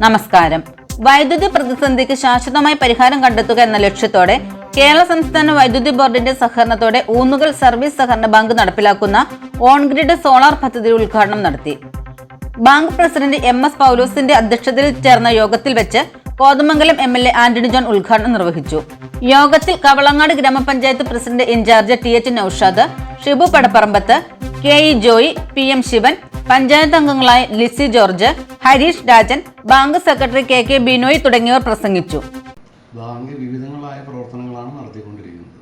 നമസ്കാരം. വൈദ്യുതി പ്രതിസന്ധിക്ക് ശാശ്വതമായി പരിഹാരം കണ്ടെത്തുക എന്ന ലക്ഷ്യത്തോടെ കേരള സംസ്ഥാന വൈദ്യുതി ബോർഡിന്റെ സഹകരണത്തോടെ ഊന്നുകൽ സർവീസ് സഹകരണ ബാങ്ക് നടപ്പിലാക്കുന്ന ഓൺ ഗ്രിഡ് സോളാർ പദ്ധതി ഉദ്ഘാടനം നടത്തി. ബാങ്ക് പ്രസിഡന്റ് MS പൗലോസിന്റെ അധ്യക്ഷതയിൽ ചേർന്ന യോഗത്തിൽ വെച്ച് കോതമംഗലം MLA ആന്റണി ജോൺ ഉദ്ഘാടനം നിർവഹിച്ചു. യോഗത്തിൽ Kavalangad grama panchayat president incharge TH Naushad, Shibu Padapparambath, KE Joy, PM Sivan, panchayat അംഗങ്ങളായ Lissy George, Harish Rajan, bank secretary KK Binoy തുടങ്ങിയവർ പ്രസംഗിച്ചു. ബാങ്ക് വിവിധങ്ങളായ പ്രവർത്തനങ്ങളാണ് നടത്തിക്കൊണ്ടിരിക്കുന്നത്.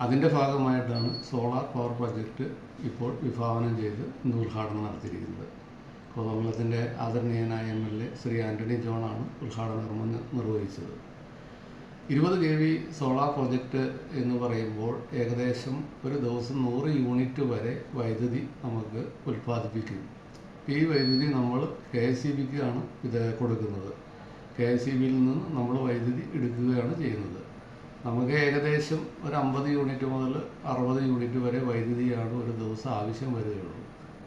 അതിൻ്റെ ഭാഗമായിട്ടാണ് സോളാർ പവർ പ്രൊജക്റ്റ് ഇപ്പോൾ വിഭാവനം ചെയ്ത് ഇന്ന് ഉദ്ഘാടനം നടത്തിയിരിക്കുന്നത്. കോതമംഗലത്തിൻ്റെ ആദരണീയനായ MLA ശ്രീ ആന്റണി ജോണാണ് ഉദ്ഘാടനം നിർവഹിച്ചത്. 20 kV സോളാർ പ്രൊജക്റ്റ് എന്ന് പറയുമ്പോൾ ഏകദേശം ഒരു ദിവസം 100 യൂണിറ്റ് വരെ വൈദ്യുതി നമുക്ക് ഉൽപ്പാദിപ്പിക്കും. ഈ വൈദ്യുതി നമ്മൾ KSEBിക്കാണ് ഇത് കൊടുക്കുന്നത്. KSEBിയിൽ നിന്ന് നമ്മൾ വൈദ്യുതി എടുക്കുകയാണ് ചെയ്യുന്നത്. നമുക്ക് ഏകദേശം ഒരു 50 യൂണിറ്റ് മുതൽ 60 യൂണിറ്റ് വരെ വൈദ്യുതിയാണ് ഒരു ദിവസം ആവശ്യം വരികയുള്ളൂ.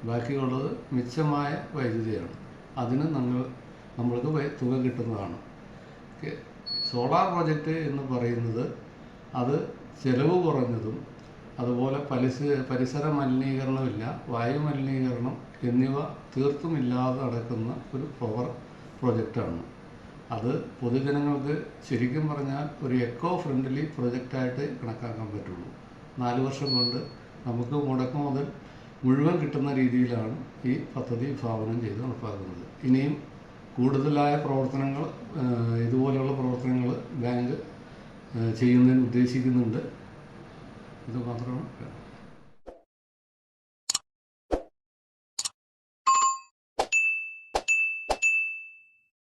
ബാക്കിയുള്ളത് മിച്ചമായ വൈദ്യുതിയാണ്. അതിന് നമ്മൾക്ക് തുക കിട്ടുന്നതാണ്. സോളാർ പ്രൊജക്റ്റ് എന്ന് പറയുന്നത് അത് ചെലവ് കുറഞ്ഞതും അതുപോലെ പരിസര മലിനീകരണമില്ല, വായു മലിനീകരണം എന്നിവ തീർത്തും ഇല്ലാതെ നടക്കുന്ന ഒരു പവർ പ്രൊജക്റ്റാണ്. അത് പൊതുജനങ്ങൾക്ക് ശരിക്കും പറഞ്ഞാൽ ഒരു എക്കോ ഫ്രണ്ട്ലി പ്രൊജക്റ്റായിട്ട് കണക്കാക്കാൻ പറ്റുള്ളൂ. 4 വർഷം കൊണ്ട് നമുക്ക് മുടക്ക് മുതൽ മുഴുവൻ കിട്ടുന്ന രീതിയിലാണ് ഈ പദ്ധതി വിഭാവനം ചെയ്ത് നടപ്പാക്കുന്നത്. ഇനിയും കൂടുതലായ പ്രവർത്തനങ്ങൾ, ഇതുപോലെയുള്ള പ്രവർത്തനങ്ങൾ ബാങ്ക് ചെയ്യുന്നതിന് ഉദ്ദേശിക്കുന്നുണ്ട്. ഇത് മാത്രമാണ്.